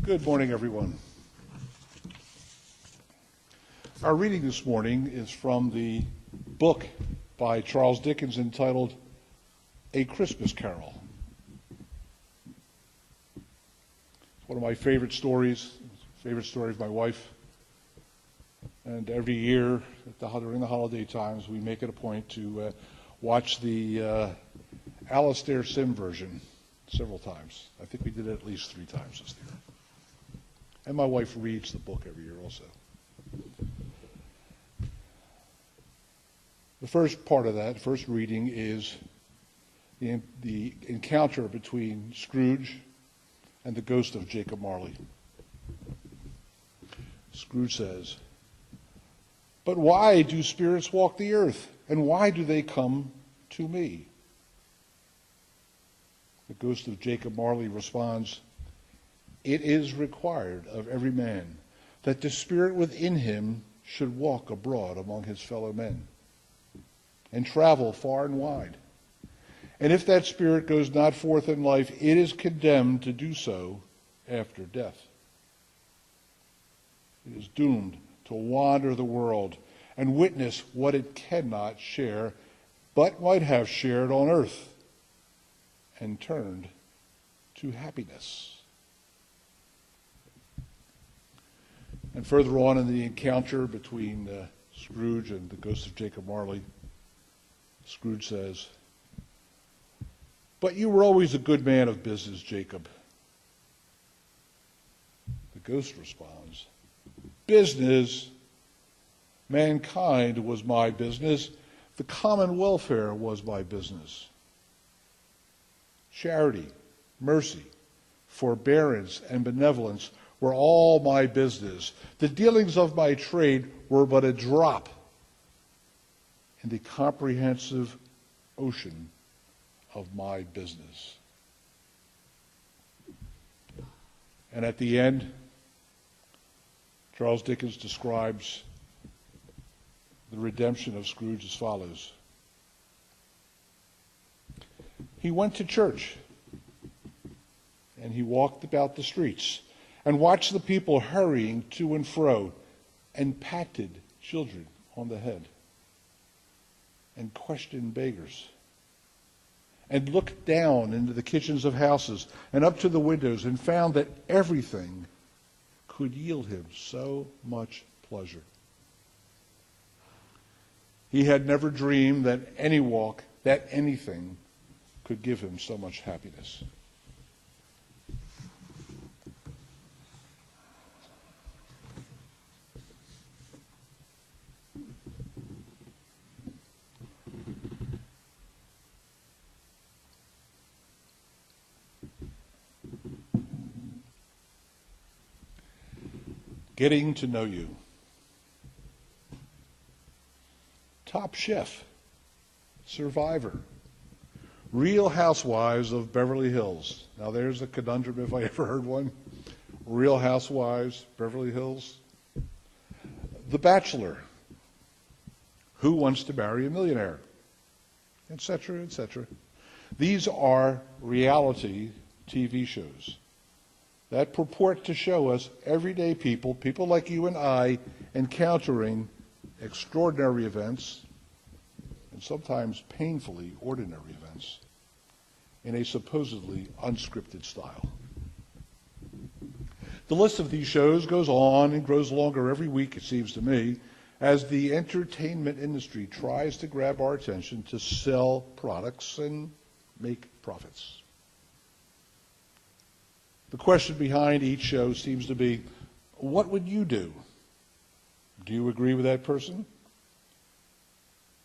Good morning, everyone. Our reading this morning is from the book by Charles Dickens entitled A Christmas Carol. It's one of my favorite stories of my wife. And every year during the holiday times, we make it a point to watch the Alastair Sim version several times. I think we did it at least 3 times this year. And my wife reads the book every year also. The first part of that, first reading, is the encounter between Scrooge and the ghost of Jacob Marley. Scrooge says, "But why do spirits walk the earth, and why do they come to me?" The ghost of Jacob Marley responds, "It is required of every man that the spirit within him should walk abroad among his fellow men and travel far and wide. And if that spirit goes not forth in life, it is condemned to do so after death. It is doomed to wander the world and witness what it cannot share, but might have shared on earth and turned to happiness." And further on in the encounter between Scrooge and the ghost of Jacob Marley, Scrooge says, "But you were always a good man of business, Jacob." The ghost responds, "Business? Mankind was my business. The common welfare was my business. Charity, mercy, forbearance, and benevolence were all my business. The dealings of my trade were but a drop in the comprehensive ocean of my business." And at the end, Charles Dickens describes the redemption of Scrooge as follows. "He went to church, and he walked about the streets, and watched the people hurrying to and fro, and patted children on the head, and questioned beggars, and looked down into the kitchens of houses and up to the windows, and found that everything could yield him so much pleasure. He had never dreamed that any walk, that anything could give him so much happiness." Getting to know you. Top Chef, Survivor, Real Housewives of Beverly Hills. Now there's a conundrum if I ever heard one. Real Housewives, Beverly Hills. The Bachelor, Who Wants to Marry a Millionaire, etc., etc. These are reality TV shows that purport to show us everyday people like you and I, encountering extraordinary events and sometimes painfully ordinary events in a supposedly unscripted style. The list of these shows goes on and grows longer every week, it seems to me, as the entertainment industry tries to grab our attention to sell products and make profits. The question behind each show seems to be, what would you do? Do you agree with that person?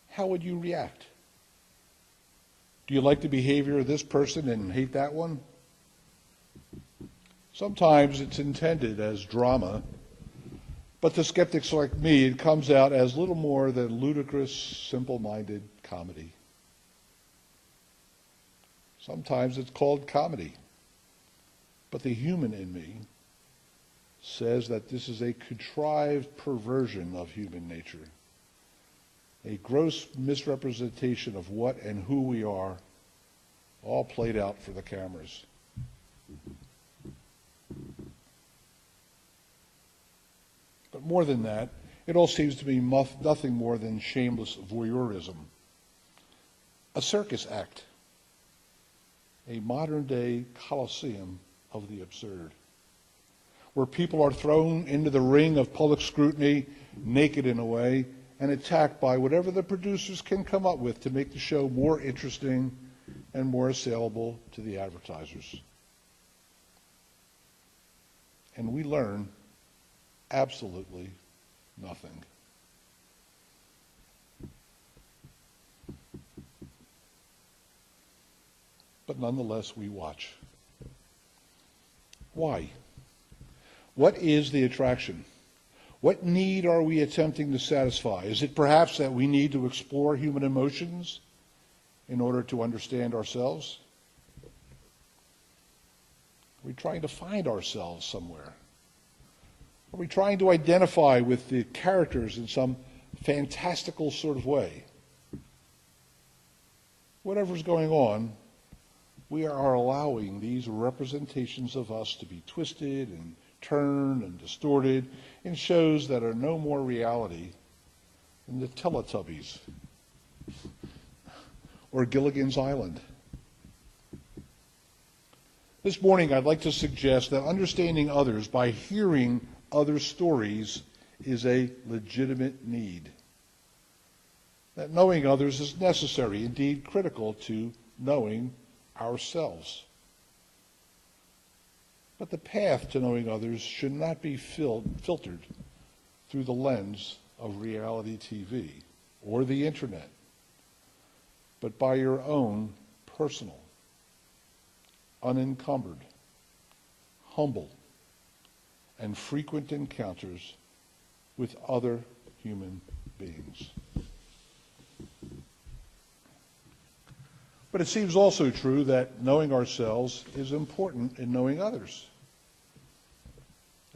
How would you react? Do you like the behavior of this person and hate that one? Sometimes it's intended as drama, but to skeptics like me, it comes out as little more than ludicrous, simple-minded comedy. Sometimes it's called comedy. But the human in me says that this is a contrived perversion of human nature, a gross misrepresentation of what and who we are, all played out for the cameras. more than that, it all seems to be nothing more than shameless voyeurism. A circus act, a modern-day coliseum of the absurd, where people are thrown into the ring of public scrutiny, naked in a way, and attacked by whatever the producers can come up with to make the show more interesting and more assailable to the advertisers. And we learn absolutely nothing. But nonetheless, we watch. Why? What is the attraction? What need are we attempting to satisfy? Is it perhaps that we need to explore human emotions in order to understand ourselves? Are we trying to find ourselves somewhere? Are we trying to identify with the characters in some fantastical sort of way? Whatever's going on, we are allowing these representations of us to be twisted and turned and distorted in shows that are no more reality than the Teletubbies or Gilligan's Island. This morning, I'd like to suggest that understanding others by hearing other stories is a legitimate need. That knowing others is necessary, indeed critical to knowing ourselves. But the path to knowing others should not be filtered through the lens of reality TV or the internet, but by your own personal, unencumbered, humble, and frequent encounters with other human beings. But it seems also true that knowing ourselves is important in knowing others.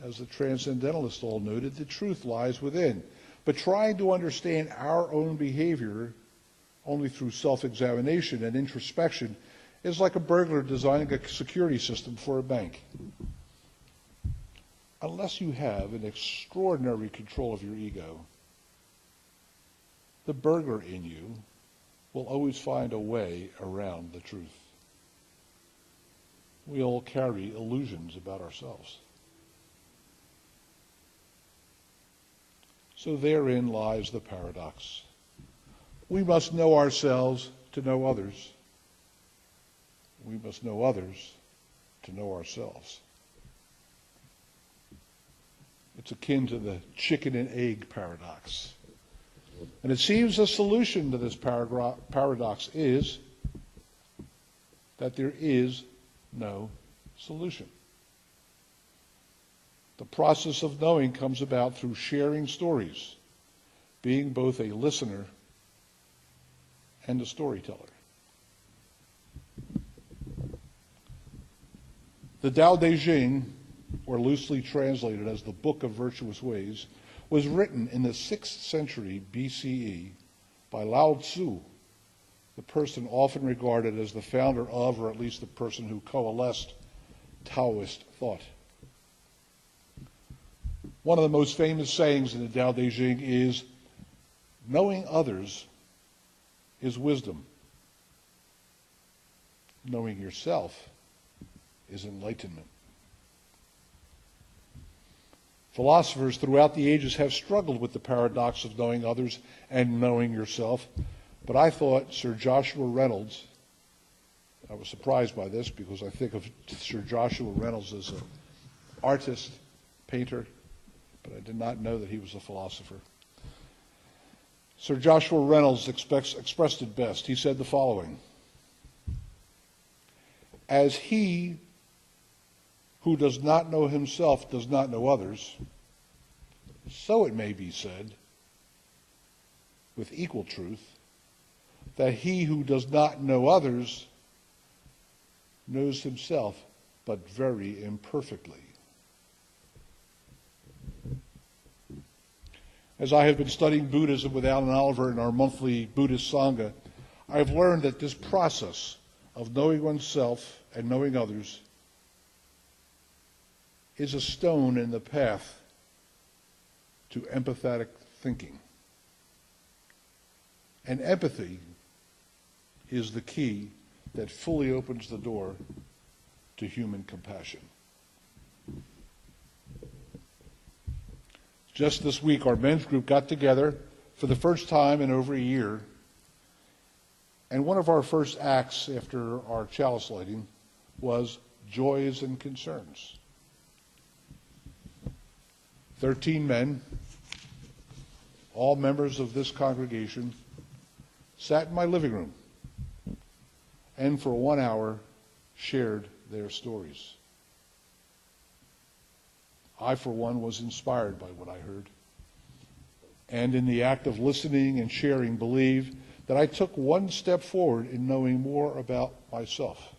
As the Transcendentalists all noted, the truth lies within. But trying to understand our own behavior only through self-examination and introspection is like a burglar designing a security system for a bank. Unless you have an extraordinary control of your ego, the burglar in you will always find a way around the truth. We all carry illusions about ourselves. So therein lies the paradox. We must know ourselves to know others. We must know others to know ourselves. It's akin to the chicken and egg paradox. And it seems the solution to this paradox is that there is no solution. The process of knowing comes about through sharing stories, being both a listener and a storyteller. The Tao Te Ching, or loosely translated as the Book of Virtuous Ways, was written in the 6th century BCE by Lao Tzu, the person often regarded as the founder of, or at least the person who coalesced, Taoist thought. One of the most famous sayings in the Tao Te Ching is, knowing others is wisdom. Knowing yourself is enlightenment. Philosophers throughout the ages have struggled with the paradox of knowing others and knowing yourself, but I thought Sir Joshua Reynolds, I was surprised by this because I think of Sir Joshua Reynolds as an artist, painter, but I did not know that he was a philosopher. Sir Joshua Reynolds expressed it best. He said the following: as he who does not know himself does not know others, so it may be said, with equal truth, that he who does not know others knows himself, but very imperfectly. As I have been studying Buddhism with Alan Oliver in our monthly Buddhist Sangha, I have learned that this process of knowing oneself and knowing others is a stone in the path to empathetic thinking. And empathy is the key that fully opens the door to human compassion. Just this week, our men's group got together for the first time in over a year, and one of our first acts after our chalice lighting was joys and concerns. 13 men, all members of this congregation, sat in my living room and for 1 hour shared their stories. I, for one, was inspired by what I heard, and in the act of listening and sharing, believe that I took one step forward in knowing more about myself.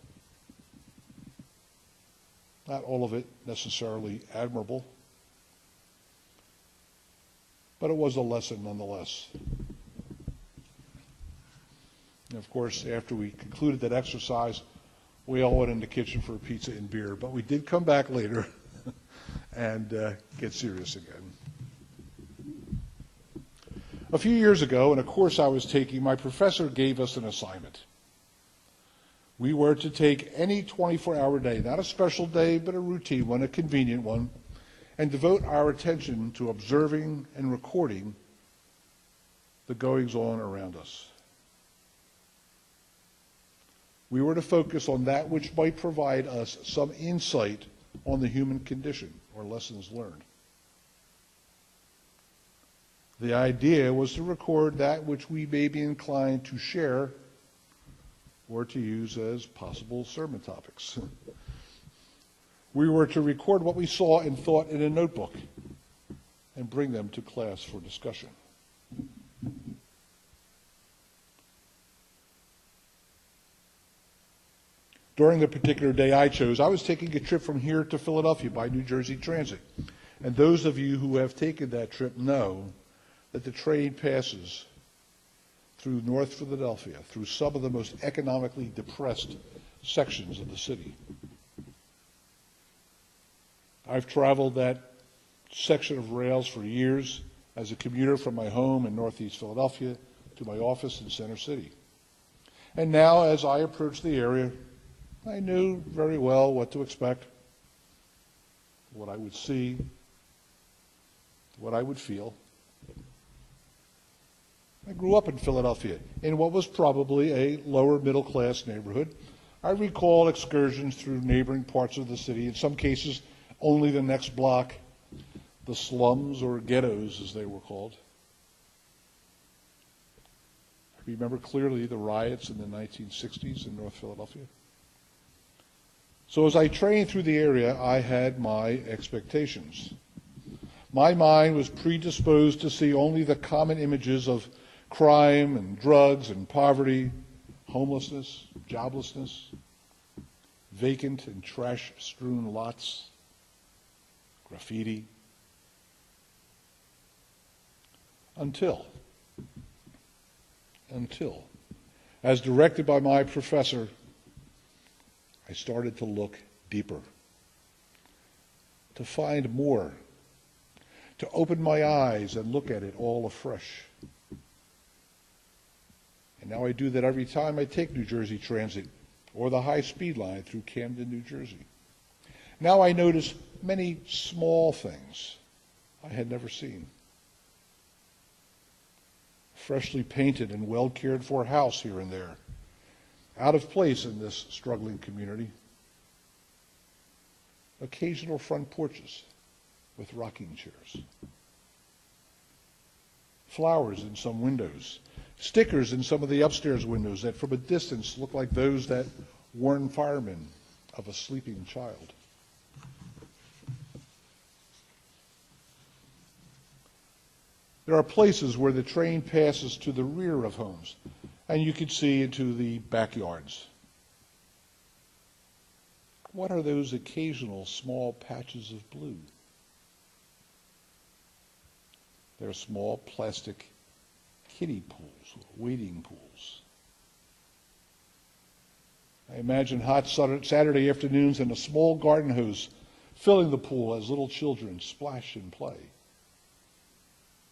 Not all of it necessarily admirable, but it was a lesson nonetheless. And of course, after we concluded that exercise, we all went in the kitchen for a pizza and beer, but we did come back later and get serious again. A few years ago, in a course I was taking, my professor gave us an assignment. We were to take any 24-hour day, not a special day, but a routine one, a convenient one, and devote our attention to observing and recording the goings-on around us. We were to focus on that which might provide us some insight on the human condition or lessons learned. The idea was to record that which we may be inclined to share or to use as possible sermon topics. We were to record what we saw and thought in a notebook and bring them to class for discussion. During the particular day I chose, I was taking a trip from here to Philadelphia by New Jersey Transit. And those of you who have taken that trip know that the train passes through North Philadelphia, through some of the most economically depressed sections of the city. I've traveled that section of rails for years as a commuter from my home in Northeast Philadelphia to my office in Center City. And now, as I approach the area, I knew very well what to expect, what I would see, what I would feel. I grew up in Philadelphia, in what was probably a lower middle-class neighborhood. I recall excursions through neighboring parts of the city, in some cases only the next block, the slums or ghettos as they were called. I remember clearly the riots in the 1960s in North Philadelphia. So as I trained through the area, I had my expectations. My mind was predisposed to see only the common images of crime and drugs and poverty, homelessness, joblessness, vacant and trash-strewn lots, graffiti, until, as directed by my professor, I started to look deeper, to find more, to open my eyes and look at it all afresh. And now I do that every time I take New Jersey Transit or the high-speed line through Camden, New Jersey. Now I notice many small things I had never seen. Freshly painted and well-cared-for house here and there, out of place in this struggling community. Occasional front porches with rocking chairs. Flowers in some windows. Stickers in some of the upstairs windows that from a distance look like those that warn firemen of a sleeping child. There are places where the train passes to the rear of homes, and you can see into the backyards. What are those occasional small patches of blue? They're small plastic kiddie pools, wading pools. I imagine hot Saturday afternoons in a small garden hose filling the pool as little children splash and play.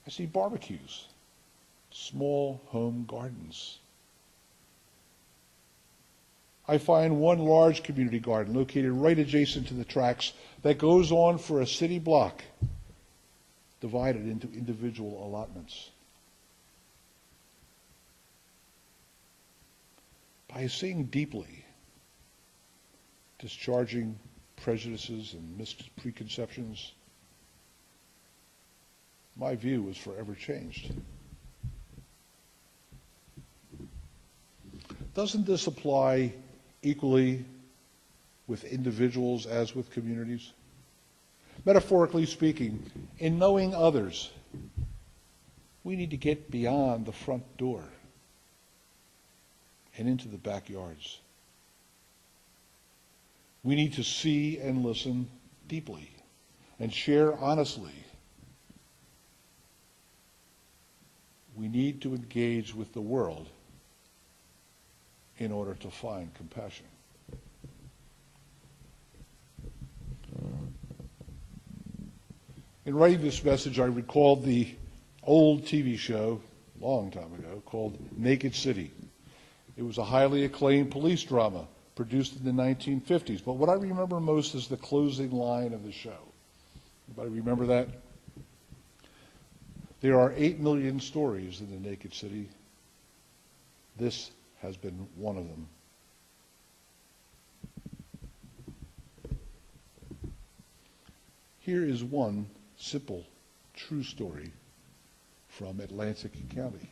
I see barbecues, small home gardens. I find one large community garden located right adjacent to the tracks that goes on for a city block, divided into individual allotments. By seeing deeply, discharging prejudices and mispreconceptions, my view was forever changed. Doesn't this apply equally with individuals as with communities? Metaphorically speaking, in knowing others, we need to get beyond the front door and into the backyards. We need to see and listen deeply and share honestly. We need to engage with the world in order to find compassion. In writing this message, I recalled the old TV show, a long time ago, called Naked City. It was a highly acclaimed police drama produced in the 1950s. But what I remember most is the closing line of the show. Anybody remember that? There are 8 million stories in the Naked City. This has been one of them. Here is one simple, true story from Atlantic County.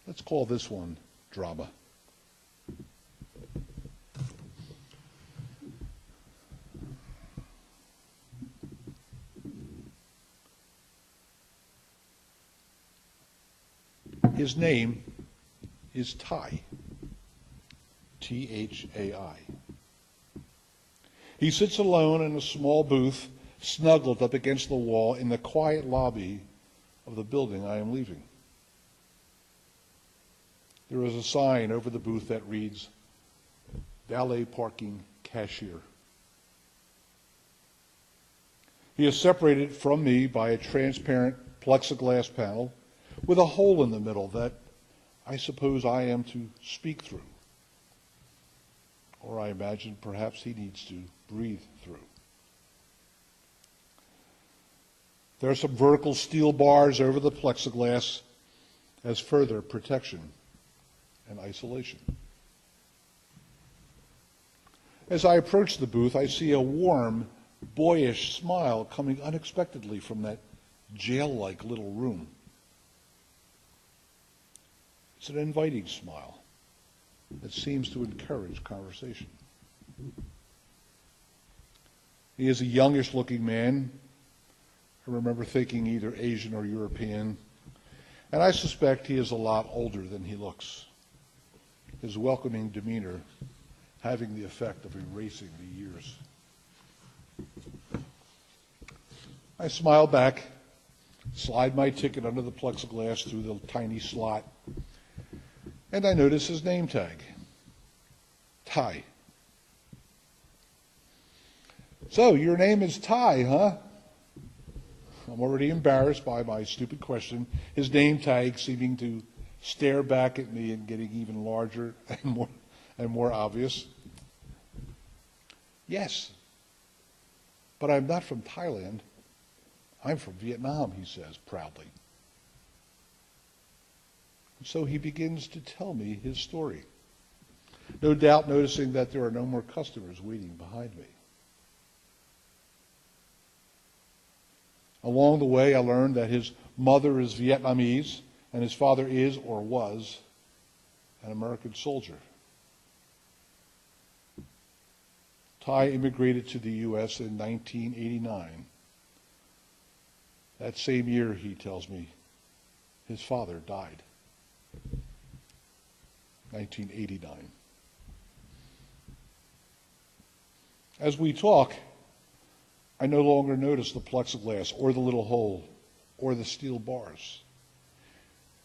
Let's call this one drama. His name is Ty, T-H-A-I. He sits alone in a small booth, snuggled up against the wall in the quiet lobby of the building I am leaving. There is a sign over the booth that reads, "Valet Parking Cashier." He is separated from me by a transparent plexiglass panel with a hole in the middle that I suppose I am to speak through. Or I imagine perhaps he needs to breathe through. There are some vertical steel bars over the plexiglass as further protection and isolation. As I approach the booth, I see a warm, boyish smile coming unexpectedly from that jail-like little room. It's an inviting smile that seems to encourage conversation. He is a youngish-looking man. I remember thinking either Asian or European, and I suspect he is a lot older than he looks, his welcoming demeanor having the effect of erasing the years. I smile back, slide my ticket under the plexiglass through the tiny slot, and I notice his name tag, Ty. "So, your name is Ty, huh?" I'm already embarrassed by my stupid question, his name tag seeming to stare back at me and getting even larger and more obvious. "Yes, but I'm not from Thailand. I'm from Vietnam," he says proudly. So he begins to tell me his story, no doubt noticing that there are no more customers waiting behind me. Along the way, I learned that his mother is Vietnamese and his father is or was an American soldier. Ty immigrated to the U.S. in 1989. That same year, he tells me, his father died. 1989. As we talk, I no longer notice the plexiglass or the little hole or the steel bars.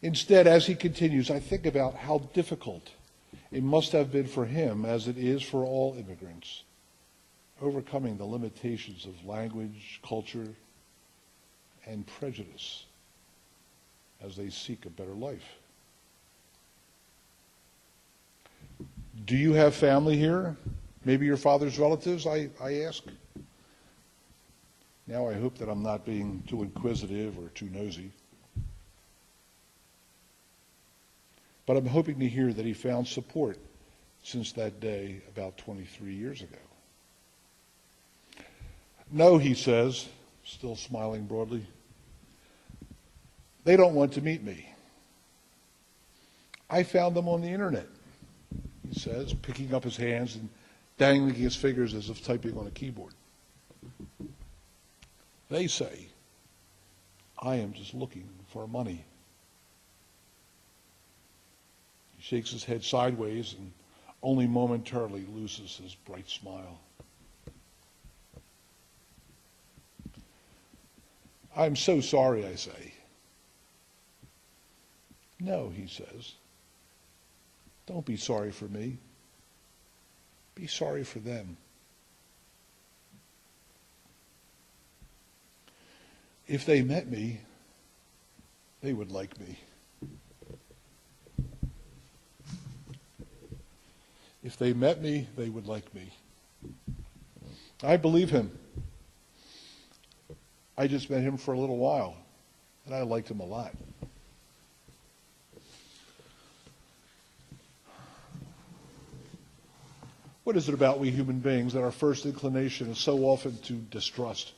Instead, as he continues, I think about how difficult it must have been for him, as it is for all immigrants, overcoming the limitations of language, culture, and prejudice as they seek a better life. Do you have family here? Maybe your father's relatives, I ask. Now I hope that I'm not being too inquisitive or too nosy. But I'm hoping to hear that he found support since that day about 23 years ago. No, he says, still smiling broadly. They don't want to meet me. I found them on the internet, he says, picking up his hands and dangling his fingers as if typing on a keyboard. They say, I am just looking for money. He shakes his head sideways and only momentarily loses his bright smile. I'm so sorry, I say. No, he says. Don't be sorry for me. Be sorry for them. If they met me, they would like me. If they met me, they would like me. I believe him. I just met him for a little while, and I liked him a lot. What is it about we human beings that our first inclination is so often to distrust,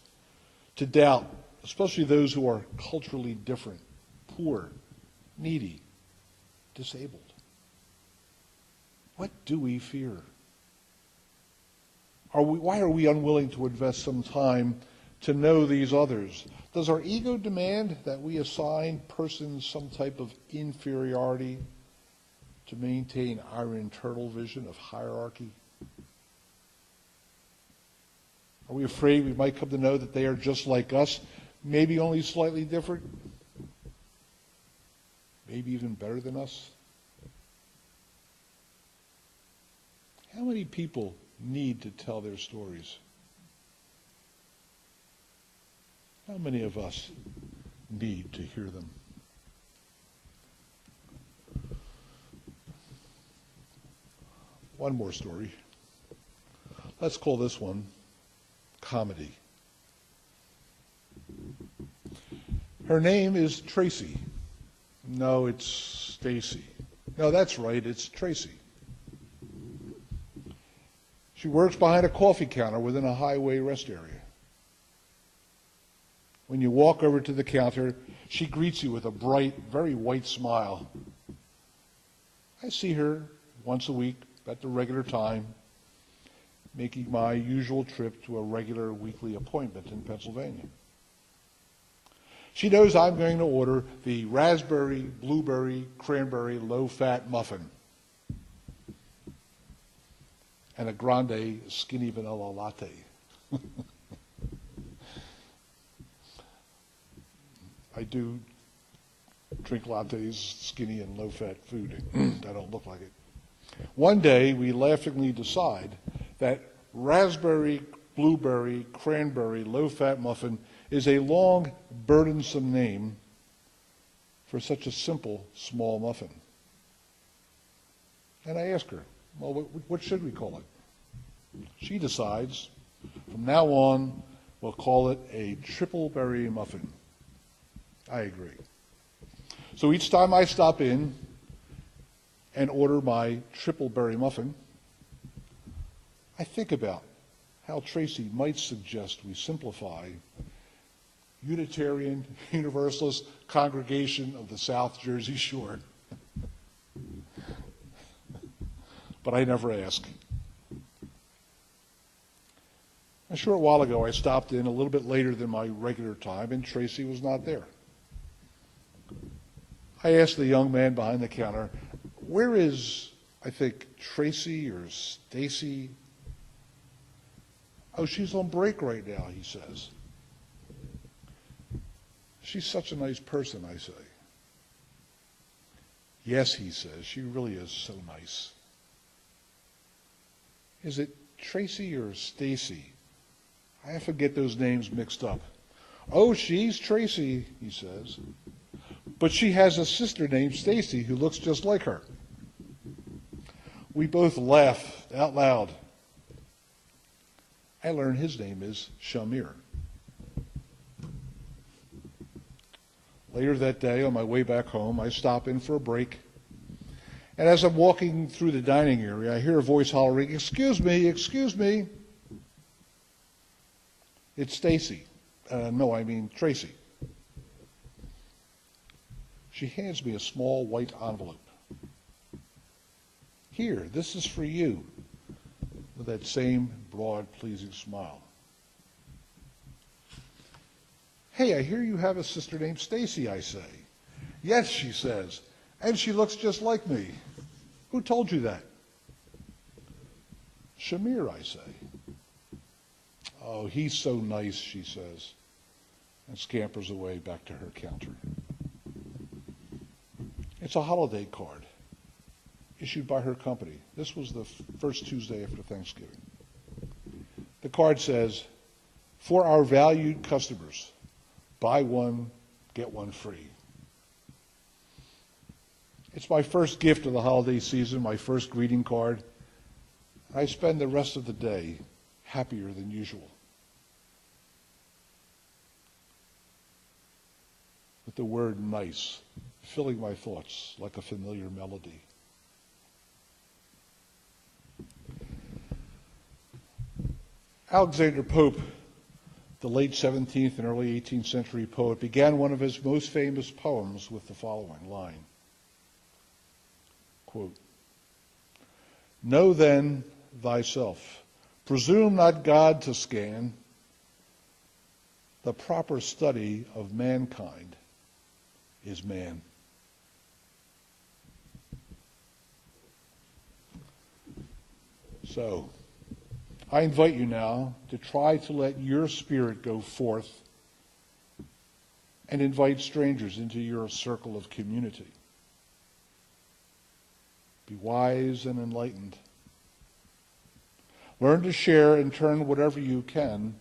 to doubt, especially those who are culturally different, poor, needy, disabled? What do we fear? Why are we unwilling to invest some time to know these others? Does our ego demand that we assign persons some type of inferiority to maintain our internal vision of hierarchy? Are we afraid we might come to know that they are just like us, maybe only slightly different, maybe even better than us? How many people need to tell their stories? How many of us need to hear them? One more story. Let's call this one comedy. Her name is Tracy. No, it's Stacy. No, that's right, it's Tracy. She works behind a coffee counter within a highway rest area. When you walk over to the counter, she greets you with a bright, very white smile. I see her once a week at the regular time, making my usual trip to a regular weekly appointment in Pennsylvania. She knows I'm going to order the raspberry, blueberry, cranberry, low-fat muffin and a grande skinny vanilla latte. I do drink lattes, skinny and low-fat food. I don't look like it. One day, we laughingly decide that raspberry, blueberry, cranberry, low-fat muffin is a long, burdensome name for such a simple, small muffin. And I ask her, well, what should we call it? She decides, from now on, we'll call it a triple berry muffin. I agree. So each time I stop in and order my triple berry muffin, I think about how Tracy might suggest we simplify Unitarian Universalist Congregation of the South Jersey Shore. But I never ask. A short while ago, I stopped in a little bit later than my regular time, and Tracy was not there. I asked the young man behind the counter, where is, I think, Tracy or Stacy? Oh, she's on break right now, he says. She's such a nice person, I say. Yes, he says, she really is so nice. Is it Tracy or Stacy? I forget those names mixed up. "Oh, she's Tracy," he says, "but she has a sister named Stacy who looks just like her." We both laugh out loud. I learn his name is Shamir. Later that day, on my way back home, I stop in for a break. And as I'm walking through the dining area, I hear a voice hollering, "Excuse me, excuse me." It's Stacy. No, I mean Tracy. She hands me a small white envelope. "Here, this is for you," with that same broad, pleasing smile. "Hey, I hear you have a sister named Stacy," I say. "Yes," she says, "and she looks just like me." "Who told you that?" "Shamir," I say. "Oh, he's so nice," she says, and scampers away back to her counter. It's a holiday card issued by her company. This was the first Tuesday after Thanksgiving. The card says, "For our valued customers, buy one, get one free." It's my first gift of the holiday season, my first greeting card. I spend the rest of the day happier than usual. With the word nice filling my thoughts like a familiar melody. Alexander Pope, the late 17th and early 18th century poet, began one of his most famous poems with the following line, quote, "Know then thyself, presume not God to scan, the proper study of mankind is man." So, I invite you now to try to let your spirit go forth and invite strangers into your circle of community. Be wise and enlightened. Learn to share and turn whatever you can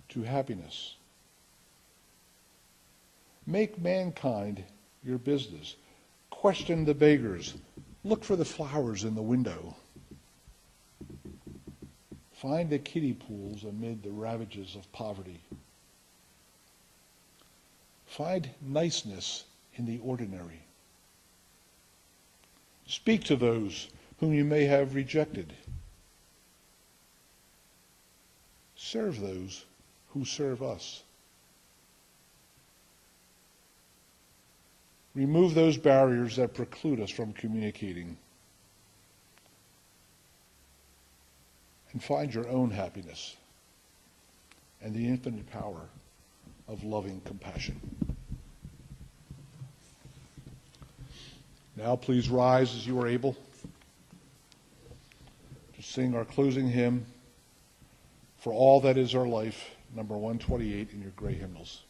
to happiness. Make mankind your business. Question the beggars. Look for the flowers in the window. Find the kiddie pools amid the ravages of poverty. Find niceness in the ordinary. Speak to those whom you may have rejected. Serve those who serve us. Remove those barriers that preclude us from communicating. And find your own happiness and the infinite power of loving compassion. Now please rise as you are able to sing our closing hymn, "For All That Is Our Life," number 128 in your gray hymnals.